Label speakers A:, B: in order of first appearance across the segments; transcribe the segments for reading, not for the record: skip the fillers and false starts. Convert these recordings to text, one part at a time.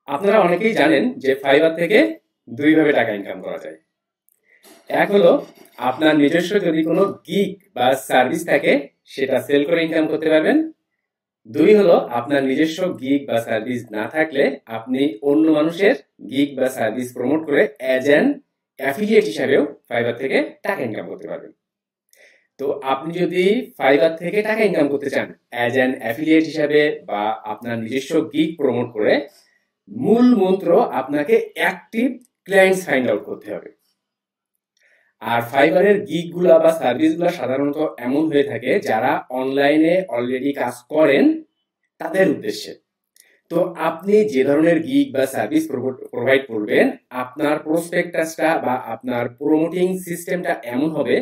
A: আপনারা অনেকেই জানেন যে ফাইবার থেকে দুইভাবে টাকা ইনকাম করা যায়। এক হলো আপনার নিজস্ব যদি কোনো গিগ বা সার্ভিস থাকে সেটা সেল করে ইনকাম করতে পারবেন। দুই হলো আপনার নিজস্ব গিগ বা সার্ভিস না থাকলে আপনি অন্য মানুষের গিগ বা সার্ভিস প্রমোট করে অ্যাজ অ্যান অ্যাফিলিয়েট হিসাবেও ফাইবার থেকে টাকা ইনকাম করতে পারবেন। তো আপনি যদি ফাইবার থেকে টাকা ইনকাম করতে চান অ্যাজ অ্যান অ্যাফিলিয়েট হিসাবে বা আপনার নিজস্ব গিগ প্রমোট করে, মূল মন্ত্র আপনাকে অ্যাক্টিভ ক্লায়েন্টস ফাইন্ড আউট করতে হবে। আর ফাইবারের গিগ গুলা বা সার্ভিস গুলা সাধারণত এমন হয়ে থাকে যারা অনলাইনে অলরেডি কাজ করেন তাদের উদ্দেশ্যে। তো আপনি যে ধরনের গিগ বা সার্ভিস প্রোভাইড করবেন, আপনার প্রসপেক্টাসটা বা আপনার প্রমোটিং সিস্টেমটা এমন হবে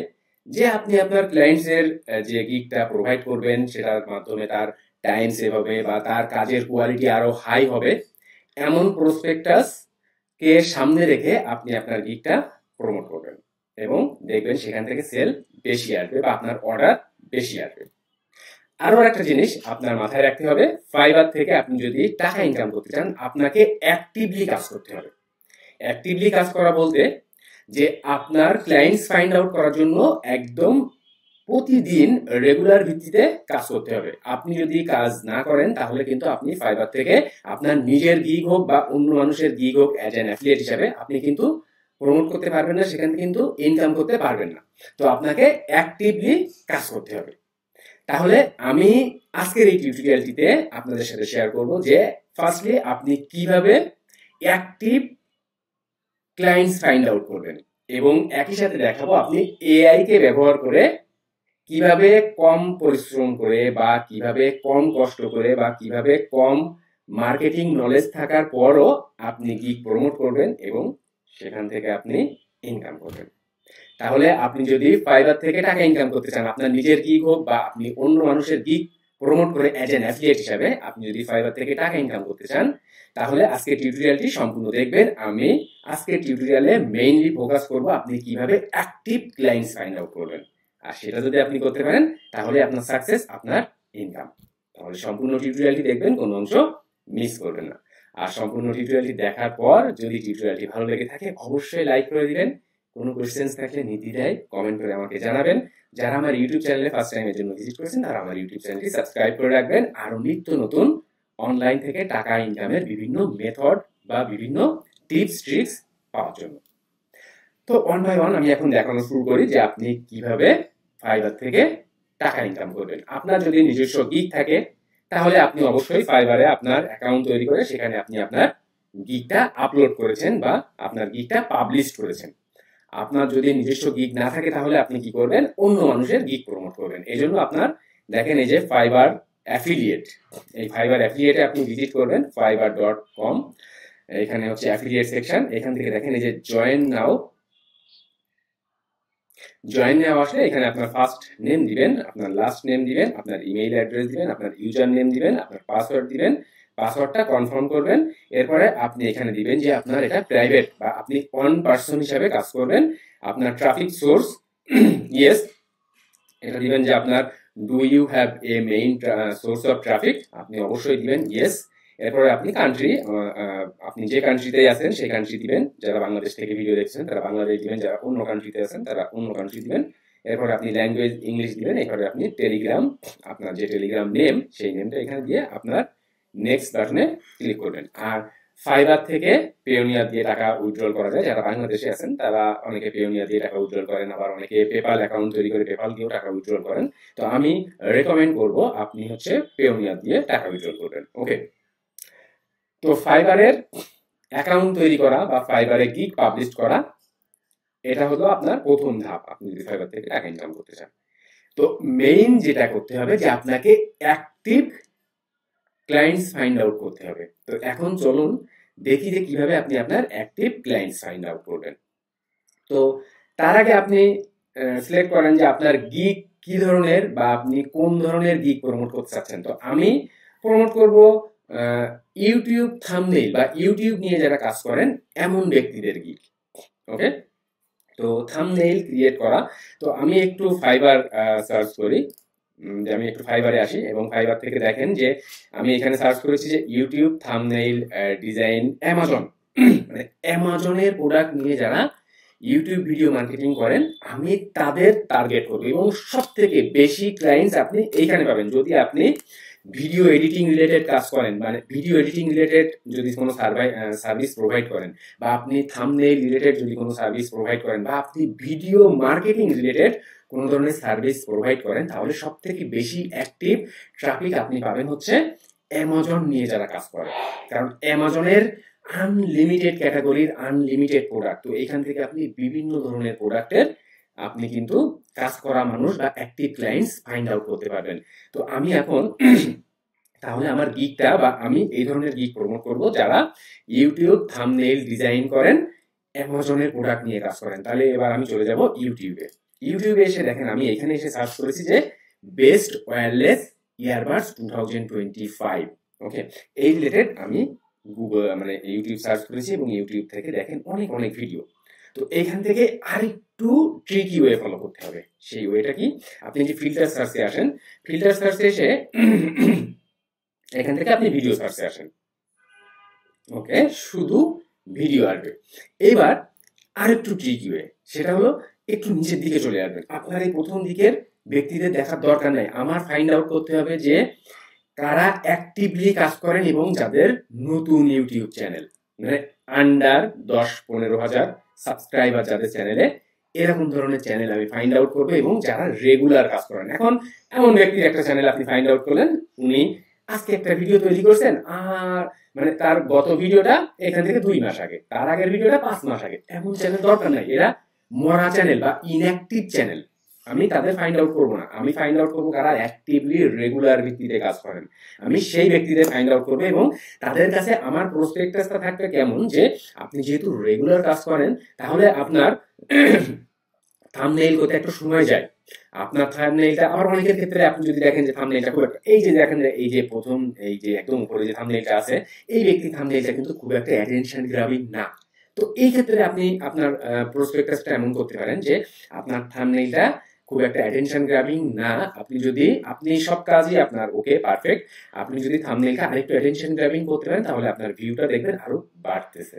A: যে আপনি আপনার ক্লায়েন্টসের যে গিগটা প্রোভাইড করবেন সেটার মাধ্যমে তার টাইম সেভ হবে বা তার কাজের কোয়ালিটি আরো হাই হবে, এমন প্রসপেক্টাস কে সামনে রেখে আপনি আপনার গিগটা প্রমোট করবেন এবং দেখবেন সেখান থেকে সেল বেশি আসবে বা আপনার অর্ডার বেশি আসবে। আরো একটা জিনিস আপনার মাথায় রাখতে হবে, ফাইবার থেকে আপনি যদি টাকা ইনকাম করতে চান আপনাকে অ্যাক্টিভলি কাজ করতে হবে। অ্যাক্টিভলি কাজ করা বলতে যে আপনার ক্লায়েন্টস ফাইন্ড আউট করার জন্য একদম প্রতিদিন রেগুলার ভিত্তিতে কাজ করতে হবে। আপনি যদি কাজ না করেন তাহলে কিন্তু আপনি ফাইবার থেকে আপনার নিজের গিগ হোক বা অন্য মানুষের গিগ হোক অ্যাজ অ্যান অ্যাফিলিয়েট হিসাবে আপনি কিন্তু প্রমোট করতে পারবেন না, সেখানে কিন্তু ইনকাম করতে পারবেন না। তো আপনাকে অ্যাক্টিভলি কাজ করতে হবে। তাহলে আমি আজকের এই টিউটোরিয়ালটিতে আপনাদের সাথে শেয়ার করব যে ফার্স্টলি আপনি কিভাবে অ্যাক্টিভ ক্লায়েন্টস ফাইন্ড আউট করবেন এবং একই সাথে দেখাবো আপনি এআই কে ব্যবহার করে কিভাবে কম পরিশ্রম করে বা কিভাবে কম কষ্ট করে বা কিভাবে কম মার্কেটিং নলেজ থাকার পরও আপনি গিগ প্রমোট করবেন এবং সেখান থেকে আপনি ইনকাম করবেন। তাহলে আপনি যদি ফাইবার থেকে টাকা ইনকাম করতে চান, আপনার নিজের গিগ হোক বা আপনি অন্য মানুষের গিগ প্রমোট করে অ্যাজ এন অ্যাফিলিয়েট হিসাবে আপনি যদি ফাইবার থেকে টাকা ইনকাম করতে চান, তাহলে আজকের টিউটোরিয়ালটি সম্পূর্ণ দেখবেন। আমি আজকের টিউটোরিয়ালে মেইনলি ফোকাস করব আপনি কিভাবে অ্যাক্টিভ ক্লায়েন্টস ফাইন্ড আউট করবেন। আর সেটা যদি আপনি করতে পারেন তাহলে আপনার সাকসেস, আপনার ইনকাম। তাহলে সম্পূর্ণ টিউটোরিয়ালটি দেখবেন, কোনো অংশ মিস করবেন না। আর সম্পূর্ণ টিউটোরিয়ালটি দেখার পর যদি টিউটোরিয়ালটি ভালো লেগে থাকে অবশ্যই লাইক করে দিবেন। কোনো কোশ্চেন্স থাকলে নির্দ্বিধায় কমেন্ট করে আমাকে জানাবেন। যারা আমার ইউটিউব চ্যানেলে ফার্স্ট টাইমের জন্য ভিজিট করেছেন তারা আমার ইউটিউব চ্যানেলটি সাবস্ক্রাইব করে রাখবেন আরো নিত্য নতুন অনলাইন থেকে টাকা ইনকামের বিভিন্ন মেথড বা বিভিন্ন টিপস ট্রিক্স পাওয়ার জন্য। তো ওয়ান বাই ওয়ান আমি এখন দেখানো শুরু করি যে আপনি কিভাবে ফাইবার থেকে টাকা ইনকাম করবেন। আপনার যদি নিজস্ব গিগ থাকে তাহলে আপনি অবশ্যই ফাইবারে আপনার অ্যাকাউন্ট তৈরি করে সেখানে আপনি আপনার গিগটা আপলোড করেছেন বা আপনার গিগটা পাবলিশ করেছেন। আপনার যদি নিজস্ব গিগ না থাকে তাহলে আপনি কি করবেন, অন্য মানুষের গিগ প্রমোট করবেন। এই জন্য আপনার দেখেন এই যে ফাইবার অ্যাফিলিয়েট, এই ফাইবার অ্যাফিলিয়েটে আপনি ভিজিট করবেন fiverr.com। এখানে হচ্ছে অ্যাফিলিয়েট সেকশন, এখান থেকে দেখেন এই যে জয়েন নাও আসলে এখানে আপনার ফার্স্ট নেম দিবেন, আপনার লাস্ট নেম দিবেন, আপনার ইমেইল অ্যাড্রেস দিবেন, আপনার ইউজার নেম দিবেন, আপনার পাসওয়ার্ড দিবেন, পাসওয়ার্ডটা কনফার্ম করবেন। এরপরে আপনি এখানে দিবেন যে আপনার এটা প্রাইভেট বা আপনি ওয়ান পারসন হিসাবে কাজ করবেন। আপনার ট্রাফিক সোর্স ইয়েস, এটা দিবেন যে আপনার do you have a main source of traffic, আপনি অবশ্যই দিবেন ইয়েস। এরপরে আপনি কান্ট্রি, আপনি যে কান্ট্রিতে আছেন সেই কান্ট্রি দিবেন। যারা বাংলাদেশ থেকে ভিডিও দেখছেন তারা বাংলাদেশ দিবেন, যারা অন্য কান্ট্রিতে আছেন তারা অন্য কান্ট্রি দিবেন। এরপরে আপনি ল্যাঙ্গুয়েজ ইংলিশ দিবেন। এরপরে আপনি টেলিগ্রাম, আপনার যে টেলিগ্রাম নেম সেই নেমটা এখানে দিয়ে আপনার নেক্সট বাটনে ক্লিক করবেন। আর ফাইবার থেকে পেওনিয়া দিয়ে টাকা উইথড্রল করা যায়। যারা বাংলাদেশে আছেন তারা অনেকে পেওনিয়া দিয়ে টাকা উইথড্রল করেন, আবার অনেকে পেপাল অ্যাকাউন্ট তৈরি করে পেপাল দিয়েও টাকা উইথড্রল করেন। তো আমি রেকমেন্ড করব আপনি হচ্ছে পেওনিয়া দিয়ে টাকা উইথড্রল করবেন। ওকে, তো ফাইবারের অ্যাকাউন্ট তৈরি করা বা ফাইবারে গিগ পাবলিশ করা, এটা হলো আপনার প্রথম ধাপ আপনি যদি ফাইবার থেকে টাকা ইনকাম করতে চান। তো মেইন যেটা করতে হবে যে আপনাকে অ্যাক্টিভ ক্লায়েন্টস ফাইন্ড আউট করতে হবে। তো এখন চলুন দেখি যে কিভাবে আপনি আপনার অ্যাক্টিভ ক্লায়েন্টস ফাইন্ড আউট করবেন। তো তার আগে আপনি সিলেক্ট করেন যে আপনার গিগ কি ধরনের বা আপনি কোন ধরনের গিগ প্রমোট করতে চাচ্ছেন। তো আমি প্রমোট করব ইউটিউব থাম্বনেইল বা ইউটিউব নিয়ে যারা কাজ করেন এমন ব্যক্তিদের গিগ। ওকে, তো থাম্বনেইল ক্রিয়েট করা। তো আমি একটু ফাইবার সার্চ করি, যে আমি একটু ফাইবারে আসি এবং ফাইবার থেকে দেখেন যে আমি এখানে সার্চ করেছি যে ইউটিউব থাম্বনেইল ডিজাইন অ্যামাজন, মানে অ্যামাজনের প্রোডাক্ট নিয়ে যারা ইউটিউব ভিডিও মার্কেটিং করেন আমি তাদের টার্গেট করবো এবং সব থেকে বেশি ক্লায়েন্টস আপনি এইখানে পাবেন যদি আপনি ভিডিও এডিটিং রিলেটেড কাজ করেন, মানে ভিডিও এডিটিং রিলেটেড যদি কোনো সার্ভিস প্রোভাইড করেন, বা আপনি থাম্বনেইল রিলেটেড যদি কোনো সার্ভিস প্রোভাইড করেন, বা আপনি ভিডিও মার্কেটিং রিলেটেড কোনো ধরনের সার্ভিস প্রোভাইড করেন, তাহলে সব থেকে বেশি অ্যাক্টিভ ট্রাফিক আপনি পাবেন হচ্ছে অ্যামাজন নিয়ে যারা কাজ করে। কারণ অ্যামাজনের আনলিমিটেড ক্যাটাগরির আনলিমিটেড প্রোডাক্ট, তো এখান থেকে আপনি বিভিন্ন ধরনের প্রোডাক্টের আপনি কিন্তু কাজ করা মানুষ বা অ্যাক্টিভ ক্লায়েন্টস ফাইন্ড আউট করতে পারবেন। তো আমি এখন তাহলে আমার গিগটা বা আমি এই ধরনের গিগ প্রমোট করব যারা ইউটিউব থাম্বনেইল ডিজাইন করেন, অ্যামাজনের প্রোডাক্ট নিয়ে কাজ করেন। তাহলে এবার আমি চলে যাব ইউটিউবে এসে দেখেন আমি এখানে এসে সার্চ করেছি যে বেস্ট ওয়্যারলেস ইয়ারবাডস 2025। ওকে, এই রিলেটেড আমি গুগল মানে ইউটিউব সার্চ করেছি এবং ইউটিউব থেকে দেখেন অনেক অনেক ভিডিও। তো এইখান থেকে আরেকটু ট্রিকি ওয়ে ফলো করতে হবে। সেই ওয়েটা কি, আপনি যে ফিল্টার সার্চে আসেন, ফিল্টার সার্চে এসে এখান থেকে আপনি ভিডিও সার্চে আসেন। ওকে, শুধু ভিডিও আসবে। এবার আরেকটু ট্রিকি ওয়ে, সেটা হলো একটু নিচের দিকে চলে আসবেন। আপনার এই প্রথম দিকের ব্যক্তিদের দেখার দরকার নাই, আমার ফাইন্ড আউট করতে হবে যে কারা অ্যাক্টিভলি কাজ করেন এবং যাদের নতুন ইউটিউব চ্যানেল, মানে আন্ডার 10-15 হাজার সাবস্ক্রাইবার যাদের চ্যানেলে, এরকম ধরনের চ্যানেল আমি ফাইন্ড আউট করবো এবং যারা রেগুলার কাজ করেন। এখন এমন ব্যক্তির একটা চ্যানেল আপনি ফাইন্ড আউট করলেন, উনি আজকে একটা ভিডিও তৈরি করছেন, আর মানে তার গত ভিডিওটা এখান থেকে 2 মাস আগে, তার আগের ভিডিওটা 5 মাস আগে, এমন চ্যানেল দরকার নাই। এরা মরা চ্যানেল বা ইনঅ্যাক্টিভ চ্যানেল, আমি তাদের ফাইন্ড আউট করবো না। আমি ফাইন্ড আউট করবো কারা অ্যাক্টিভলি রেগুলার ভিত্তিতে কাজ করেন, আমি সেই ব্যক্তিদের ফাইন্ড আউট করবো এবং তাদের কাছে আমার প্রসপেক্টাসটা থাকবে কেমন, যে আপনি যেহেতু রেগুলার কাজ করেন তাহলে আপনার থাম্বনেইল করতে একটু সময় যায়, আপনার থাম্বনেইলটা আবার অনেকের ক্ষেত্রে আপনি যদি দেখেন যে থাম্বনেইলটা খুব একটা, এই যে দেখেন যে এই যে প্রথম এই যে একদম উপরে যে থাম্বনেইলটা আছে, এই ব্যক্তি থাম্বনেইলটা কিন্তু খুব একটা অ্যাটেনশন গ্রাবিং না। তো এই ক্ষেত্রে আপনি আপনার প্রসপেক্টাসটা এমন করতে পারেন যে আপনার থাম্বনেইলটা খুব একটা অ্যাটেনশন গ্রাবিং না, আপনি সব কাজই আপনার ওকে পারফেক্ট, আপনি যদি থাম্বনেইলটা আরেকটু অ্যাটেনশন গ্রাবিং করতে পারেন তাহলে আপনার ভিউটা দেখবেন আরো বাড়তেছে।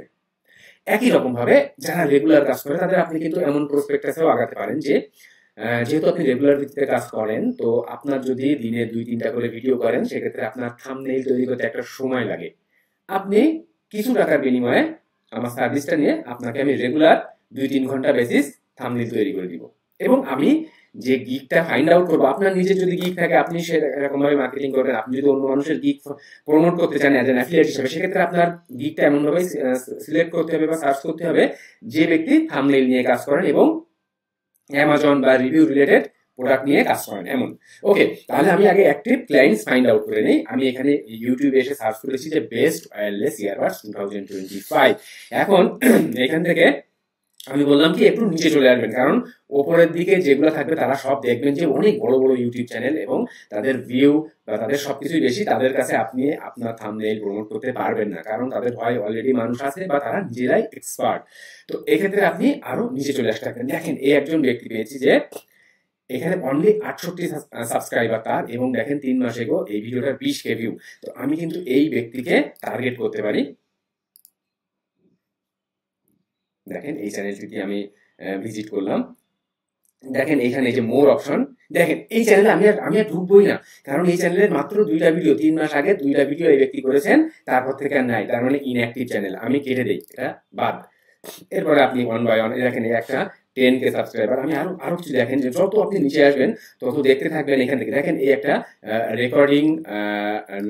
A: একই রকম ভাবে যারা রেগুলার কাজ করে তাদের আপনি কিন্তু এমন প্রসপেক্টাসেও আগাতে পারেন যে যেহেতু আপনি রেগুলার ভিত্তিতে কাজ করেন, তো আপনার যদি দিনে 2-3টা করে ভিডিও করেন, সেক্ষেত্রে আপনার থাম্বনেইল তৈরি করতে একটা সময় লাগে। আপনি কিছু টাকার বিনিময়ে আমার সার্ভিসটা নিয়ে আপনাকে আমি রেগুলার 2-3 ঘন্টা বেসিস থাম্বনেইল তৈরি করে দিব এবং আমি যে গিগটা ফাইন্ড আউট করবো, আপনার নিজের যদি গিগ থাকে আপনি সেরকম ভাবে মার্কেটিং করবেন। আপনি যদি অন্য মানুষের গিগ প্রমোট করতে চান অ্যাজ এন অ্যাফিলিয়েট হিসেবে, সেক্ষেত্রে আপনার গিগটা এমন ভাবে সিলেক্ট করতে হবে বা সার্চ করতে হবে যে ব্যক্তি থাম্বনেইল নিয়ে কাজ করেন এবং অ্যামাজন বা রিভিউ রিলেটেড প্রোডাক্ট নিয়ে কাজ করেন এমন। ওকে, তাহলে আমি আগে অ্যাক্টিভ ক্লায়েন্টস ফাইন্ড আউট করে নেই। আমি এখানে ইউটিউবে এসে সার্চ করেছি যে বেস্ট ওয়্যারলেস ইয়ারবাডস 2025। এখন এখান থেকে আমি বললাম কি একটু নিচে চলে আসবেন, কারণ ওপরের দিকে যেগুলো থাকবে তারা সব দেখবেন যে অনেক বড় বড় ইউটিউব চ্যানেল এবং তাদের ভিউ বা তাদের সবকিছুই বেশি, তাদের কাছে আপনি আপনার থাম্বনেইল প্রমোট করতে পারবেন না, কারণ তাদের হয় অলরেডি মানুষ আছে বা তারা নিজেরাই এক্সপার্ট। তো এক্ষেত্রে আপনি আরো নিচে চলে আসতে থাকবেন। দেখেন এই একজন ব্যক্তি পেয়েছি যে এখানে অনলি 68 সাবস্ক্রাইবার তার, এবং দেখেন 3 মাস এগো এই ভিডিওটার 20K ভিউ। তো আমি কিন্তু এই ব্যক্তিকে টার্গেট করতে পারি। দেখেন এই চ্যানেলটিতে আমি ভিজিট করলাম, দেখেন এখানে যে মোর অপশন, দেখেন এই চ্যানেলে আমি আর ঢুকবোই না, কারণ এই চ্যানেলের মাত্র 2টা ভিডিও, 3 মাস আগে 2টা ভিডিও এই ব্যক্তি করেছেন, তারপর থেকে আর নাই, তার মানে ইনঅ্যাক্টিভ চ্যানেল, আমি কেটে দেই, এটা বাদ। এরপরে আপনি 1 বাই 1 দেখেন এই একটা 10K সাবস্ক্রাইবার। আমি আরো কিছু দেখেন যে যত আপনি নিচে আসবেন তত দেখতে থাকবেন। এখান থেকে দেখেন এই একটা রেকর্ডিং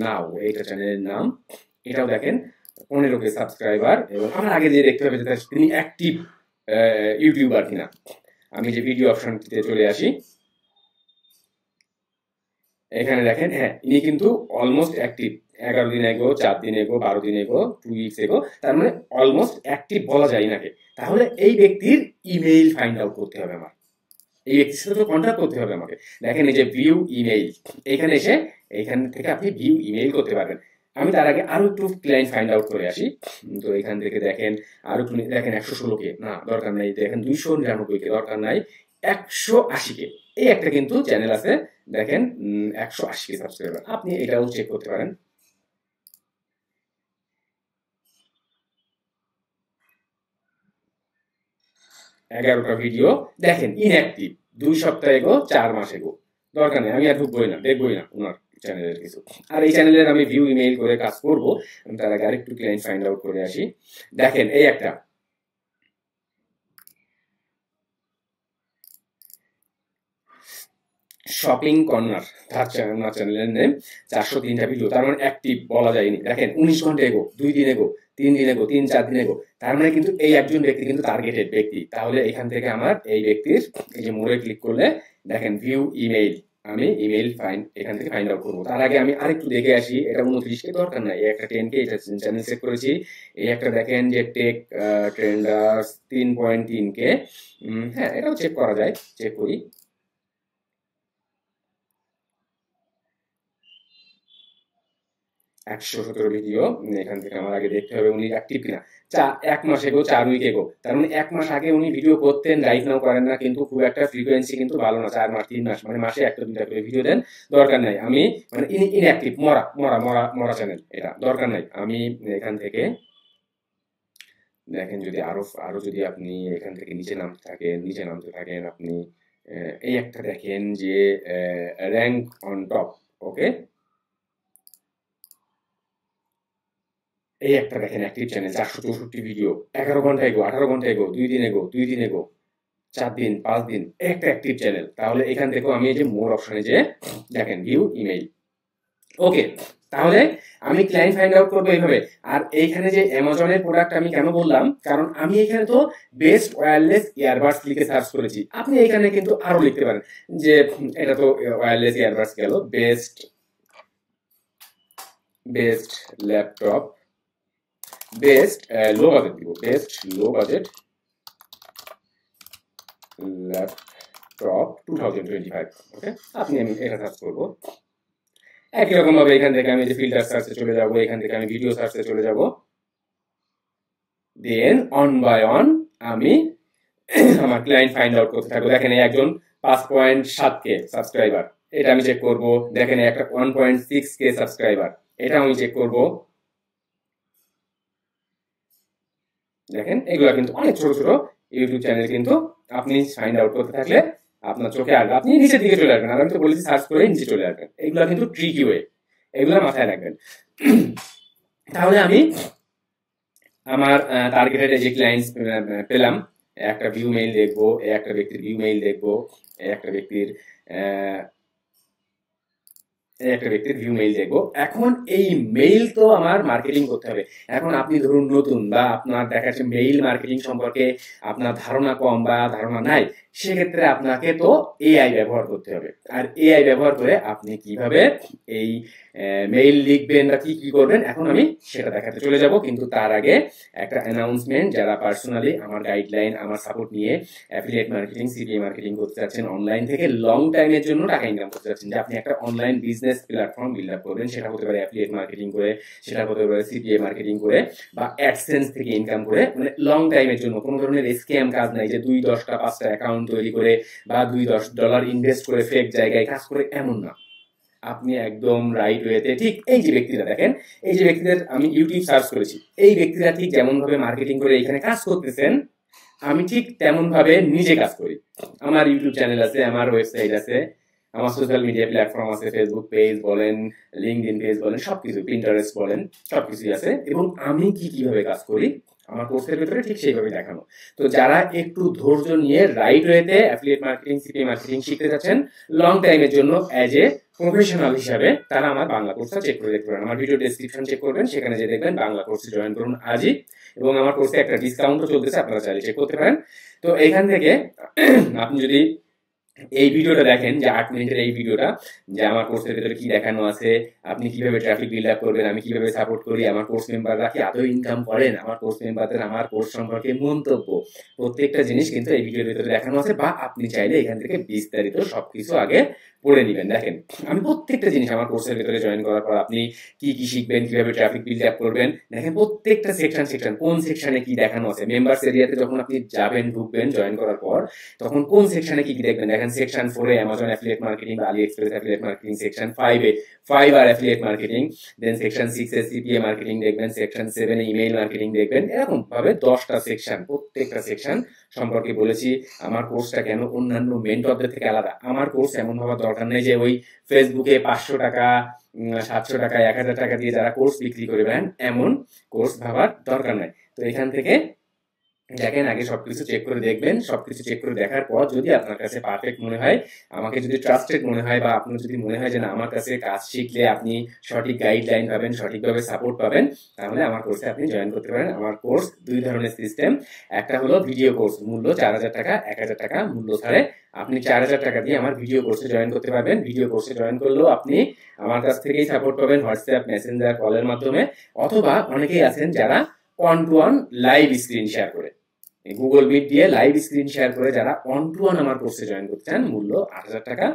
A: নাও, এইটা চ্যানেলের নাম, এটাও দেখেন 15K সাবস্ক্রাইবার, এবং আমার আগে যে দেখতে হবে যে তিনি অ্যাক্টিভ ইউটিউবার কিনা। আমি যে ভিডিও অপশনটিতে চলে আসি, এখানে দেখেন হ্যাঁ ইনি কিন্তু অলমোস্ট অ্যাক্টিভ, 11 দিন এগো, 4 দিন এগো, 12 দিন এগো, 2 উইকস এগো, তার মানে অলমোস্ট অ্যাক্টিভ বলা যায় নাকি। তাহলে এই ব্যক্তির ইমেইল ফাইন্ড আউট করতে হবে আমার, এই ব্যক্তির সাথে তো কন্ট্যাক্ট করতে হবে আমাকে। দেখেন এই যে ভিউ ইমেইল, এখানে এসে এইখান থেকে আপনি ভিউ ইমেইল করতে পারবেন। আমি তার আগে আরো একটু ক্লায়েন্ট ফাইন্ড আউট করে আসি। তো এখান থেকে দেখেন আরো একটু দেখেন 116K না দরকার নাই, দেখেন 299K দরকার নাই, 180K, এই একটা কিন্তু চ্যানেল আছে দেখেন 180K সাবস্ক্রাইবার, আপনি এটাও চেক করতে পারেন। এগারোটা ভিডিও দেখেন ইনঅ্যাক্টিভ, 2 সপ্তাহ এগো, 4 মাস এগো। দরকার নেই, আমি আর ঢুকবোই না, দেখবোই না ওনার চ্যানেলের কিছু। আর এই চ্যানেলের আমি ভিউ ইমেইল করে কাজ করবো, আমি তার আগে আরেকটু ক্লায়েন্ট ফাইন্ড আউট করে আসি। দেখেন এই একটা শপিং কর্নার, তার চ্যানেলের নেম, 403টা ভিডিও, তার মানে অ্যাক্টিভ বলা যায়নি। দেখেন 19 ঘন্টা এগো, 2 দিন এগো, 3 দিন এগো, 3-4 দিন এগো, তার মানে কিন্তু এই একজন ব্যক্তি কিন্তু টার্গেটেড ব্যক্তি। তাহলে এখান থেকে আমার এই ব্যক্তির এই যে মোড়ে ক্লিক করলে দেখেন ভিউ ইমেইল, আমি ইমেইল এখান থেকে ফাইন্ড আউট করবো। তার আগে আমি আরেকটু দেখে আসি, এটা 29K দরকার নাই, এই একটা 10K, এটা চ্যানেল সেট করেছি। এই একটা দেখেন যে টেক ট্রেন্ডার্স 3.3K, হ্যাঁ এটাও চেক করা যায়, চেক করি। 117 ভিডিও, এখান থেকে আমার আগে দেখতে হবে উনি অ্যাক্টিভ কিনা। 1 মাস এগো, 4 উইক এগো, তার মানে 1 মাস আগে উনি ভিডিও করতেন, রাইট নাও করেন না, কিন্তু খুব একটা ফ্রিকোয়েন্সি কিন্তু ভালো না। 4 মাস 3 মাস মানে মাসে 1-2টা করে ভিডিও দেন, দরকার নাই। আমি মানে ইনঅ্যাক্টিভ, মরা চ্যানেল, এটা দরকার নাই। আমি এখান থেকে দেখেন যদি আরো যদি আপনি এখান থেকে নিচে নামতে থাকেন আপনি, এই একটা দেখেন যে র্যাঙ্ক অন টপ, ওকে, এই একটা দেখেন অ্যাক্টিভ চ্যানেল, 464 ভিডিও, 11 ঘন্টা এগো, 18 ঘন্টা এগো, 2 দিন এগো, 2 দিন এগো, 4 দিন, 5 দিন, একটা অ্যাক্টিভ চ্যানেল। তাহলে এখান থেকেও আমি এই যে মোর অপশনে যে দেখেন ভিউ ইমেইল, ওকে। তাহলে আমি ক্লায়েন্ট ফাইন্ড আউট করবো এইভাবে। আর এইখানে যে অ্যামাজনের প্রোডাক্ট আমি কেন বললাম, কারণ আমি এখানে তো বেস্ট ওয়্যারলেস ইয়ারবাডস লিখে সার্চ করেছি, আপনি এখানে কিন্তু আরো লিখতে পারেন যে এটা তো ওয়্যারলেস ইয়ারবাডস গেল, best laptop, best low budget দিব, বেস্ট লো বাজেট ল্যাপটপ 2025, ওকে। আমি এটা সার্চ করবো। একই রকম ভাবে এখান থেকে আমি যে ফিল্টার সার্চে চলে যাব, এখান থেকে আমি ভিডিও সার্চে চলে যাব, দেন অন বাই অন আমি আমার ক্লায়েন্ট ফাইন্ড আউট করতে থাকবো। দেখেন একজন 5.7K সাবস্ক্রাইবার, এটা আমি চেক করব। দেখেন একটা 1.6K সাবস্ক্রাইবার, এটা আমি চেক করব। দেখেন এগুলো কিন্তু অনেক ছোট ছোট ইউটিউব চ্যানেল, কিন্তু আপনি ফাইন্ড আউট করতে থাকলে আপনার চোখে আসবে, আপনি নিচের দিকে চলে আসবেন। আর আমি তো বলেছি সার্চ করে নিচে চলে আসবেন, এগুলো কিন্তু ট্রিকি ওয়ে, এগুলো মাথায় রাখবেন। তাহলে আমি আমার টার্গেটেড যে ক্লায়েন্টস পেলাম, একটা ভিউ মেইল দেখবো, একটা ব্যক্তির ভিউ মেইল দেখবো, একটা ব্যক্তির ভিউ মেইল দেখবো। এখন এই মেইল তো আমার মার্কেটিং করতে হবে। এখন আপনি ধরুন নতুন, বা আপনার দেখা যাচ্ছে মেইল মার্কেটিং সম্পর্কে আপনার ধারণা কম বা ধারণা নাই, সেক্ষেত্রে আপনাকে তো এআই ব্যবহার করতে হবে। আর এআই ব্যবহার করে আপনি কিভাবে এই মেইল লিখবেন বা কি করবেন, এখন আমি সেটা দেখাতে চলে যাব। কিন্তু তার আগে একটা অ্যানাউন্সমেন্ট, যারা পার্সোনালি আমার গাইডলাইন, আমার সাপোর্ট নিয়ে অ্যাফিলিয়েট মার্কেটিং, সিপিএ মার্কেটিং করতে চাচ্ছেন, অনলাইন থেকে লং টাইমের জন্য টাকা ইনকাম করতে চাচ্ছেন, যে আপনি একটা online business platform build up করবেন, সেটা হতে পারে অ্যাফিলিয়েট মার্কেটিং করে, সেটা হতে পারে সিপিএ মার্কেটিং করে, বা অ্যাডসেন্স থেকে ইনকাম করে, মানে লং টাইমের জন্য। কোনো ধরনের স্ক্যাম কাজ নাই যে 2-10-5টা অ্যাকাউন্ট তৈরি করে বা $2-10 ইনভেস্ট করে ফেক জায়গায় কাজ করে, এমন না। আপনি একদম রাইট ওয়েতে, ঠিক এই যে ব্যক্তিরা দেখেন, এই যে ব্যক্তিদের আমি ইউটিউব সার্চ করেছি, এই ব্যক্তিরা ঠিক যেমন ভাবে মার্কেটিং করে এখানে কাজ করতেছেন, আমি ঠিক তেমন ভাবে নিজে কাজ করি। আমার ইউটিউব চ্যানেল আছে, আমার ওয়েবসাইট আছে, আমার সোশ্যাল মিডিয়া প্ল্যাটফর্ম আছে, ফেসবুক পেজ বলেন, লিঙ্কডইন পেজ বলেন, সবকিছু, পিন্টারেস্ট বলেন, সবকিছুই আছে। এবং আমি কিভাবে কাজ করি আমার কোর্সের ভিতরে ঠিক সেইভাবে দেখানো। তো যারা একটু ধৈর্য নিয়ে রাইট ওয়েতে অ্যাফিলিয়েট মার্কেটিং, সিপিএ মার্কেটিং শিখতে যাচ্ছেন লং টাইমের জন্য অ্যাজ এ প্রফেশনাল হিসাবে, তারা আমার বাংলা কোর্সটা চেক করে দেখতে পারেন। আমার ভিডিও ডেসক্রিপশন চেক করবেন, সেখানে যে দেখবেন বাংলা কোর্সে জয়েন করুন আজই। এবং আমার কোর্সে একটা ডিসকাউন্টও চলতেছে, আপনারা চাইলে চেক করতে পারেন। তো এইখান থেকে আপনি যদি এই ভিডিওটা দেখেন, যে 8 মিনিটের এই ভিডিওটা, যে আমার কোর্সের ভিতরে কি দেখানো আছে, আপনি কিভাবে ট্রাফিক বিল্ড আপ করবেন, আমি কিভাবে সাপোর্ট করি, আমার কোর্স মেম্বাররা কি আদৌ ইনকাম করেন, আমার কোর্স মেম্বারদের আমার কোর্স সম্পর্কে মন্তব্য, প্রত্যেকটা জিনিস কিন্তু এই ভিডিওর ভিতরে দেখানো আছে। বা আপনি চাইলে এখান থেকে বিস্তারিত সবকিছু আগে পড়ে নেবেন। দেখেন আমি প্রত্যেকটা জিনিস আমার কোর্সের ভিতরে জয়েন করার পর আপনি কি কি শিখবেন, কিভাবে ট্রাফিক বিল্ড আপ করবেন, দেখেন প্রত্যেকটা সেকশন কোন সেকশনে কি দেখানো আছে। মেম্বার্স এরিয়াতে যখন আপনি যাবেন, ঢুকবেন জয়েন করার পর, তখন কোন সেকশনে কি কি দেখবেন। দেখেন সেকশন 4 এ অ্যামাজন অ্যাফিলিয়েট মার্কেটিং বা আলি এক্সপ্রেস অ্যাফিলিয়েট মার্কেটিং, সেকশন 5 এ ফাইবার অ্যাফিলিয়েট মার্কেটিং, দেন সেকশন 6 এ সিপিএ মার্কেটিং দেখবেন, সেকশন 7 এ ইমেইল মার্কেটিং দেখবেন। এরকম ভাবে 10টা সেকশন, প্রত্যেকটা সেকশন সম্পর্কে বলেছি। আমার কোর্সটা কেন অন্যান্য মেন্টরদের থেকে আলাদা। আমার কোর্স এমন হওয়ার দরকার নেই যে ওই ফেসবুকে 500 টাকা 700 টাকা 1000 টাকা দিয়ে যারা কোর্স বিক্রি করবেন এমন কোর্স ভাবার দরকার নাই। তো এখান থেকে দেখেন আগে সবকিছু চেক করে দেখবেন। সবকিছু চেক করে দেখার পর যদি আপনার কাছে পারফেক্ট মনে হয়, আমাকে যদি ট্রাস্টেড মনে হয়, বা আপনার যদি মনে হয় যে না আমার কাছে কাজ শিখলে আপনি সঠিক গাইডলাইন পাবেন, সঠিকভাবে সাপোর্ট পাবেন, তাহলে আমার কোর্সে আপনি জয়েন করতে পারেন। আমার কোর্স 2 ধরনের সিস্টেম। একটা হলো ভিডিও কোর্স, মূল্য 4000 টাকা, 1000 টাকা মূল্য ছাড়ে আপনি 4000 টাকা দিয়ে আমার ভিডিও কোর্সে জয়েন করতে পারবেন। ভিডিও কোর্সে জয়েন করলেও আপনি আমার কাছ থেকেই সাপোর্ট পাবেন হোয়াটসঅ্যাপ, মেসেঞ্জার, কলের মাধ্যমে। অথবা অনেকেই আছেন যারা 1 to 1 লাইভ স্ক্রিন শেয়ার করে, গুগল মিট দিয়ে লাইভ স্ক্রিন শেয়ার করে যারা 1 to 1 আমার কোর্সে জয়েন করতে চান, মূল্য 8000 টাকা।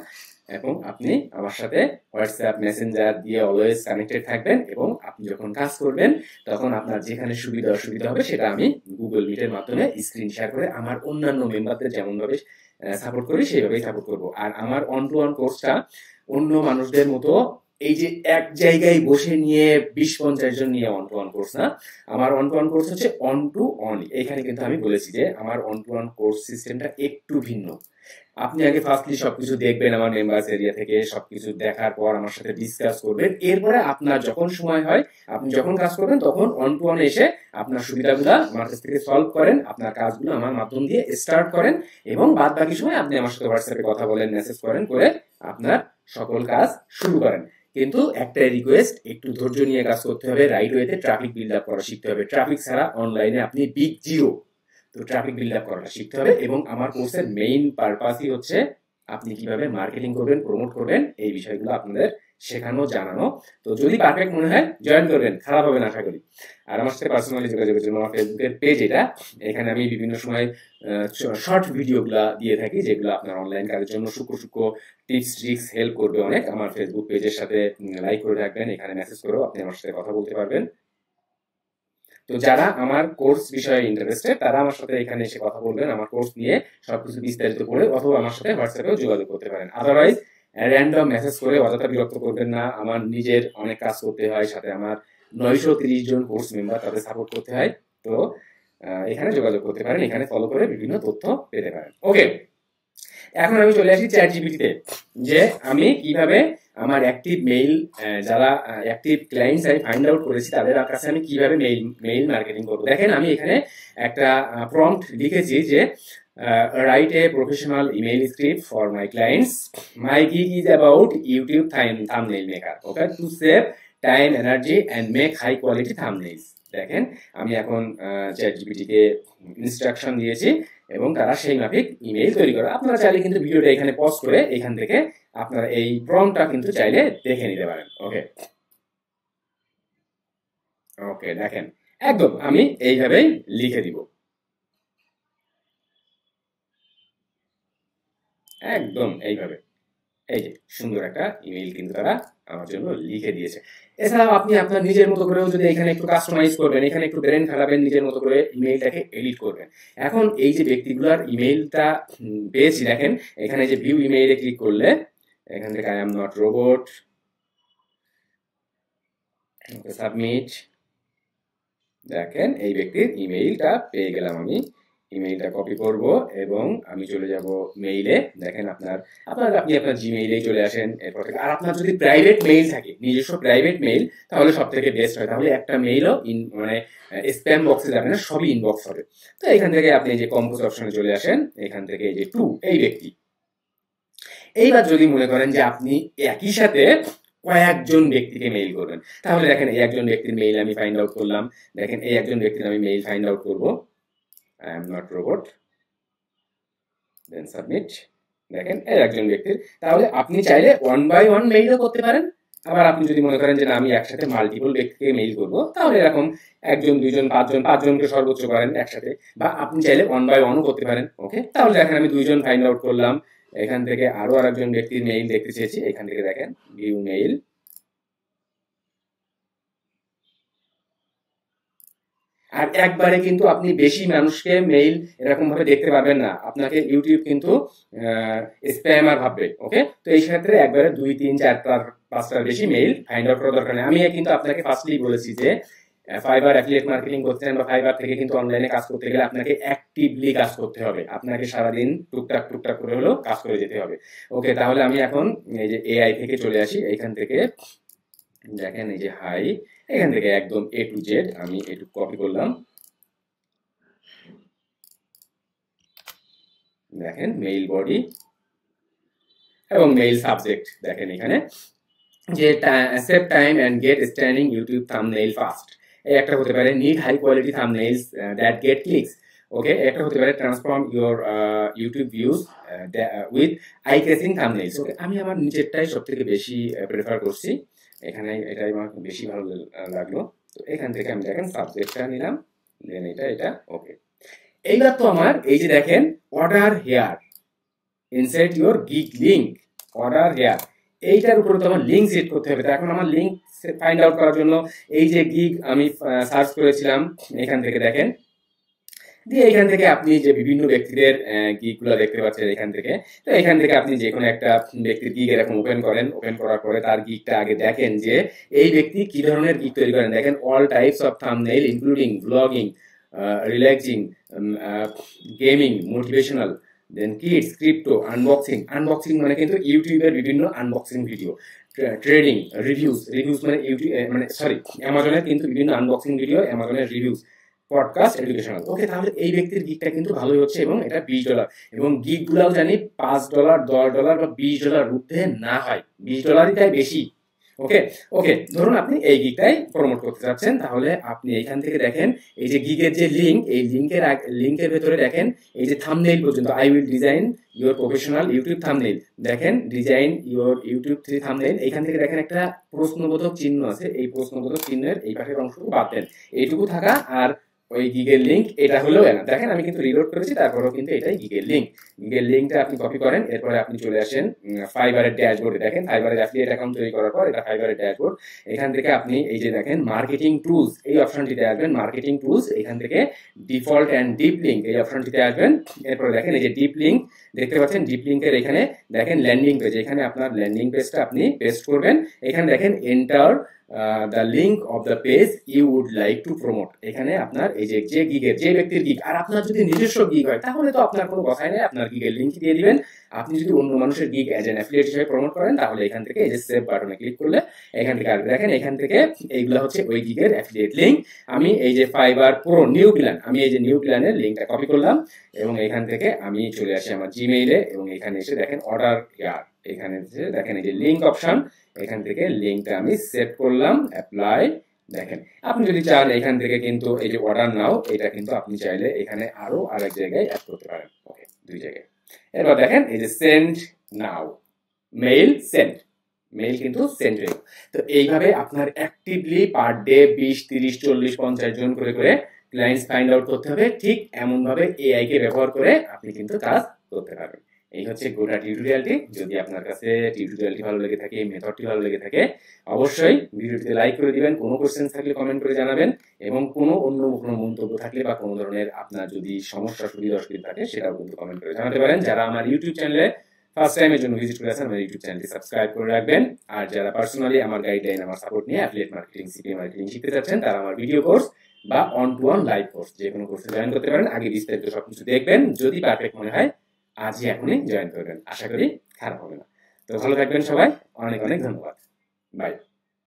A: এবং আপনি আমার সাথে হোয়াটসঅ্যাপ, মেসেঞ্জার দিয়ে অলওয়েজ কানেক্টেড থাকবেন, এবং আপনি যখন কাজ করবেন তখন আপনার যেখানে সুবিধা অসুবিধা হবে সেটা আমি গুগল মিটের মাধ্যমে স্ক্রিন শেয়ার করে আমার অন্যান্য মেম্বারদের যেমনভাবে সাপোর্ট করি সেইভাবেই সাপোর্ট করব। আর আমার 1 to 1 কোর্সটা অন্য মানুষদের মতো এই যে এক জায়গায় বসে নিয়ে 20-50 জন নিয়ে 1 to 1 কোর্স না। আমার 1 to 1 কোর্স হচ্ছে 1 to 1। এখানে কিন্তু আমি বলেছি যে আমার 1 to 1 কোর্স সিস্টেমটা একটু ভিন্ন। আপনি আগে ফার্স্টলি সবকিছু দেখবেন আমার মেম্বার্স এরিয়া থেকে, সবকিছু দেখার পর আমার সাথে ডিসকাস করবেন। এরপরে আপনার যখন সময় হয়, আপনি যখন কাজ করবেন তখন 1 to 1 এসে আপনার সুবিধাগুলো আমার কাছ থেকে সলভ করেন, আপনার কাজগুলো আমার মাধ্যম দিয়ে স্টার্ট করেন, এবং বাদ বাকি সময় আপনি আমার সাথে হোয়াটসঅ্যাপে কথা বলেন, মেসেজ করেন, করে আপনার সকল কাজ শুরু করেন। কিন্তু একটাই রিকোয়েস্ট, একটু ধৈর্য নিয়ে কাজ করতে হবে, রাইট ওয়েতে ট্রাফিক বিল্ড আপ করা শিখতে হবে। ট্রাফিক ছাড়া অনলাইনে আপনি বিগ জিরো। তো ট্রাফিক বিল্ড আপ করাটা শিখতে হবে, এবং আমার কোর্সের মেইন পারপাসই হচ্ছে আপনি কিভাবে মার্কেটিং করবেন, প্রমোট করবেন, এই বিষয়গুলো আপনাদের শেখানো, জানানো। তো যদি পারফেক্ট মনে হয় জয়েন করবেন, খারাপ হবে না আশা করি। আর আমার সাথে পার্সোনালি যোগাযোগের জন্য আমার ফেসবুকের পেজ এটা, এখানে আমি বিভিন্ন সময় শর্ট ভিডিওগুলা দিয়ে থাকি, যেগুলো আপনার অনলাইন কাজের জন্য সূক্ষ্ম টিপস ট্রিক্স হেল্প করবে অনেক। আমার ফেসবুক পেজের সাথে লাইক করে রাখবেন, এখানে মেসেজ করেও আপনি আমার সাথে কথা বলতে পারবেন। তো যারা আমার কোর্স বিষয়ে ইন্টারেস্টেড তারা আমার সাথে এখানে এসে কথা বলবেন, আমার কোর্স নিয়ে সবকিছু বিস্তারিত করে, অথবা আমার সাথে হোয়াটসঅ্যাপেও যোগাযোগ করতে পারেন। আদারওয়াইজ র্যান্ডম মেসেজ করে অযথা বিরক্ত করবেন না। আমার নিজের অনেক কাজ করতে হয়, সাথে আমার 930 জন কোর্স মেম্বার, তাদের সাপোর্ট করতে হয়। তো এখানে যোগাযোগ করতে পারেন, এখানে ফলো করে বিভিন্ন তথ্য পেতে পারেন। ওকে, এখন আমি চলে আসি চ্যাট জিপিটিতে, যে আমি কিভাবে আমার অ্যাক্টিভ মেইল, যারা অ্যাক্টিভ ক্লায়েন্টস আমি ফাইন্ড আউট করেছি তাদের কাছে আমি কিভাবে মেইল মার্কেটিং করবো। দেখেন আমি এখানে একটা প্রম্পট লিখেছি যে write a professional email script for my clients. My gig is about YouTube thumbnail maker. Okay, to save time, energy and make high quality thumbnails. দেখেন আমি এখন চ্যাট জিপিটিকে ইনস্ট্রাকশন দিয়েছি, এবং তারা সেই মাফিক ইমেইল তৈরি করে। আপনারা চাইলে কিন্তু ভিডিওটা এখানে পজ করে এখান থেকে আপনারা এই প্রম্পটটা কিন্তু চাইলে দেখে নিতে পারেন। ওকে ওকে, দেখেন একদম আমি এইভাবেই লিখে দিব, একদম এইভাবে। এই যে সুন্দর একটা ইমেইল কিন্তু তারা আমার জন্য লিখে দিয়েছে। এছাড়াও আপনি আপনার নিজের মতো করেও যদি এখানে একটু কাস্টমাইজ করবেন, এখানে একটু ব্রেন খাটাবেন, নিজের মতো করে ইমেইলটাকে এডিট করবেন। এখন এই যে ব্যক্তিগুলোর ইমেইলটা পেয়েছি, দেখেন এখানে যে ভিউ ইমেইলে ক্লিক করলে এখান থেকে I am not robot, submit, দেখেন এই ব্যক্তির ইমেইলটা পেয়ে গেলাম। আমি ইমেইলটা কপি করব এবং আমি চলে যাব মেইলে। দেখেন আপনি আপনার জিমেইলেই চলে আসেন এরপর থেকে। আর আপনার যদি প্রাইভেট মেইল থাকে, নিজস্ব প্রাইভেট মেইল, তাহলে সব থেকে বেস্ট হয়। তাহলে একটা মেইলও মানে স্প্যাম বক্সে যাবে না, সবই ইনবক্স হবে। তো এখান থেকে আপনি এই যে কম্পোজ অপশনে চলে আসেন, এখান থেকে এই যে টু, এই ব্যক্তি। এইবার যদি মনে করেন যে আপনি একই সাথে কয়েকজন ব্যক্তিকে মেইল করবেন, তাহলে দেখেন এই একজন ব্যক্তির মেইল আমি ফাইন্ড আউট করলাম। দেখেন এই একজন ব্যক্তির আমি মেইল ফাইন্ড আউট করব, I am not robot, then submit. দেখেন এই একজন ব্যক্তির। তাহলে আপনি চাইলে 1 বাই 1 মেইলও করতে পারেন। আবার আপনি যদি মনে করেন যে না আমি একসাথে মাল্টিপল ব্যক্তিকে মেইল করব, তাহলে এরকম একজন, দুইজন, পাঁচজনকে সর্বোচ্চ করেন একসাথে, বা আপনি চাইলে 1 বাই 1ও করতে পারেন। ওকে, তাহলে দেখেন আমি 2জন ফাইন্ড আউট করলাম। এখান থেকে আরো আরেকজন ব্যক্তির মেইল দেখতে চেয়েছি, এখান থেকে দেখেন ভিউ মেইল। আর একবারে কিন্তু আপনি বেশি মানুষকে মেইল এরকম ভাবে দেখতে পারবেন না, আপনাকে ইউটিউব কিন্তু স্প্যামার ভাববে। ওকে, তো এই ক্ষেত্রে একবারে 2, 3, 4, 5টার বেশি মেইল ফাইন্ড আউট করার দরকার নেই। আমি কিন্তু আপনাকে ফার্স্টলি বলেছি যে ফাইবার অ্যাফিলিয়েট মার্কেটিং করতেছেন বা ফাইবার থেকে কিন্তু অনলাইনে কাজ করতে গেলে আপনাকে অ্যাক্টিভলি কাজ করতে হবে, আপনাকে সারাদিন টুকটাক টুকটাক করে হলেও কাজ করে যেতে হবে। ওকে, তাহলে আমি এখন এই যে এআই থেকে চলে আসি। এইখান থেকে দেখেন এই যে হাই, এখান থেকে একদম A to Z আমি একটু কপি করলাম। দেখেন মেইল বডি এবং মেইল সাবজেক্ট। দেখেন এখানে যে save time and get standing YouTube thumbnail fast, এই একটা হতে পারে need high quality thumbnails that get clicks. Okay, একটা হতে পারে transform your YouTube views with eye catching thumbnails. Okay, আমি আমার নিচেরটাই সব থেকে বেশি প্রেফার করছি, এখানে এটাই আমার বেশি ভালো লাগলো। তো এখান থেকে আমি দেখেন সাবজেক্টটা নিলাম, দেন এটা। ওকে, এইবার তো আমার এই যে দেখেন order here, insert your gig link, order here, এইটার উপরে তো আমার লিঙ্ক সেট করতে হবে। তো এখন আমার লিঙ্ক ফাইন্ড আউট করার জন্য এই যে গিগ আমি সার্চ করেছিলাম, এখান থেকে দেখেন দিয়ে এখান থেকে আপনি যে বিভিন্ন ব্যক্তিদের গিগ গুলো দেখতে পাচ্ছেন এখান থেকে। তো এখান থেকে আপনি যে কোনো একটা ব্যক্তির গিগ এরকম ওপেন করেন, ওপেন করার পরে তার গিগটা আগে দেখেন যে এই ব্যক্তি কি ধরনের গিগ তৈরি করেন। দেখেন all types of thumbnail including blogging, relaxing, gaming, motivational, then kids, crypto, unboxing মানে কিন্তু ইউটিউবের বিভিন্ন আনবক্সিং ভিডিও, ট্রেডিং, রিভিউজ মানে ইউটিউব মানে সরি অ্যামাজনের কিন্তু বিভিন্ন আনবক্সিং ভিডিও, অ্যামাজনের রিভিউজ, পডকাস্ট, এডুকেশনাল। ওকে, তাহলে এই ব্যক্তির গিগটা কিন্তু ভালোই হচ্ছে এবং এটা $20 এবং গিগ গুলাও জানি $5, $10 বা $20 ঊর্ধ্বে না হয়, $20ই তাই বেশি। ওকে ওকে, ধরুন আপনি এই গিগটাই প্রমোট করতে চাচ্ছেন, তাহলে আপনি এইখান থেকে দেখেন এই যে গিগের যে লিঙ্ক, এই লিঙ্কের ভেতরে দেখেন এই যে থাম্বনেইল পর্যন্ত, I will design your professional YouTube thumbnail. দেখেন ডিজাইন ইউর ইউটিউব থাম্বনেইল, এইখান থেকে দেখেন একটা প্রশ্নবোধক চিহ্ন আছে, এই প্রশ্নবোধক চিহ্নের এই পাশের অংশটুকু বাদ দেন, এইটুকু থাকা আর ওই গিগের লিঙ্ক এটা হলো না। দেখেন আমি কিন্তু রিলোড করেছি, তারপরেও কিন্তু এটাই গিগের লিঙ্ক। গিগের লিঙ্কটা আপনি কপি করেন, এরপরে আপনি চলে আসেন ফাইবারের ড্যাশবোর্ডে। দেখেন ফাইবারের অ্যাফিলিয়েট অ্যাকাউন্ট তৈরি করার পর এটা ফাইবারের ড্যাশবোর্ড। এখান থেকে আপনি এই যে দেখেন মার্কেটিং টুলস, এই অপশনটিতে আসবেন, মার্কেটিং টুলস, এখান থেকে ডিফল্ট অ্যান্ড ডিপ লিঙ্ক এই অপশনটিতে আসবেন। এরপরে দেখেন এই যে ডিপ লিঙ্ক দেখতে পাচ্ছেন, ডিপ লিঙ্কের এখানে দেখেন ল্যান্ডিং পেজ, এখানে আপনার ল্যান্ডিং পেজটা আপনি পেস্ট করবেন। এখানে দেখেন enter the link of the page you would like to promote, এখানে আপনার এই যে গিগের যে ব্যক্তির গিগ, আর আপনার যদি নিজস্ব গিগ হয় তাহলে তো আপনার কোনো কথাই নেই, আপনার গিগের লিঙ্ক দিয়ে দিবেন। আপনি যদি অন্য মানুষের গিগ এজ এন অ্যাফিলিয়েট হিসেবে প্রমোট করেন তাহলে এখান থেকে এই যে সেভ বাটনে ক্লিক করলে এখান থেকে আসবে। দেখেন এখান থেকে এইগুলো হচ্ছে ওই গিগের অ্যাফিলিয়েট লিঙ্ক। আমি এই যে ফাইবার প্রো নিউ প্ল্যান, আমি এই যে নিউ প্ল্যানের লিঙ্কটা কপি করলাম এবং এখান থেকে আমি চলে আসি আমার জিমেইলে এবং এখানে এসে দেখেন অর্ডার হেয়ার, এখানে দেখেন এই যে লিঙ্ক অপশন, এখান থেকে লিঙ্কটা আমি সেট করলাম, অ্যাপ্লাই। দেখেন আপনি যদি চান এখান থেকে কিন্তু এই যে অর্ডার নাও, এটা কিন্তু আপনি চাইলে এখানে আরো আরেক জায়গায় অ্যাড করতে পারেন। ওকে, 2 জায়গায়। এরপর দেখেন এই যে সেন্ড নাও, মেইল সেন্ড, মেইল কিন্তু সেন্ড হয়ে গেল। তো এইভাবে আপনার অ্যাক্টিভলি পার ডে 20, 30, 40, 50 জন করে ক্লায়েন্টস ফাইন্ড আউট করতে হবে। ঠিক এমন ভাবে এআই কে ব্যবহার করে আপনি কিন্তু কাজ করতে পারবেন। এই হচ্ছে গোটা টিউটোরিয়ালটি। যদি আপনার কাছে টিউটোরিয়ালটি ভালো লেগে থাকে, মেথডটি ভালো লেগে থাকে, অবশ্যই ভিডিওটিতে লাইক করে দিবেন। কোনো কোশ্চেন থাকলে কমেন্ট করে জানাবেন এবং কোনো অন্য কোনো মন্তব্য থাকলে বা কোনো ধরনের আপনার যদি সমস্যা সুবিধা অসুবিধা থাকে সেটাও কিন্তু কমেন্ট করে জানাতে পারেন। যারা আমার ইউটিউব চ্যানেলে ফার্স্ট টাইমের জন্য ভিজিট করে আছেন, আমার ইউটিউব চ্যানেলটি সাবস্ক্রাইব করে রাখবেন। আর যারা পার্সোনালি আমার গাইডলাইন, আমার সাপোর্ট নিয়ে অ্যাফিলিয়েট মার্কেটিং, সিপিএ মার্কেটিং শিখতে চাচ্ছেন, তারা আমার ভিডিও কোর্স বা one to one live course যে কোনো কোর্সে জয়েন করতে পারেন। আগে বিস্তারিত সবকিছু দেখবেন, যদি পারফেক্ট মনে হয় আজই এখনই জয়েন করবেন, আশা করি খারাপ হবে না। তো ভালো থাকবেন সবাই, অনেক অনেক ধন্যবাদ, বাই।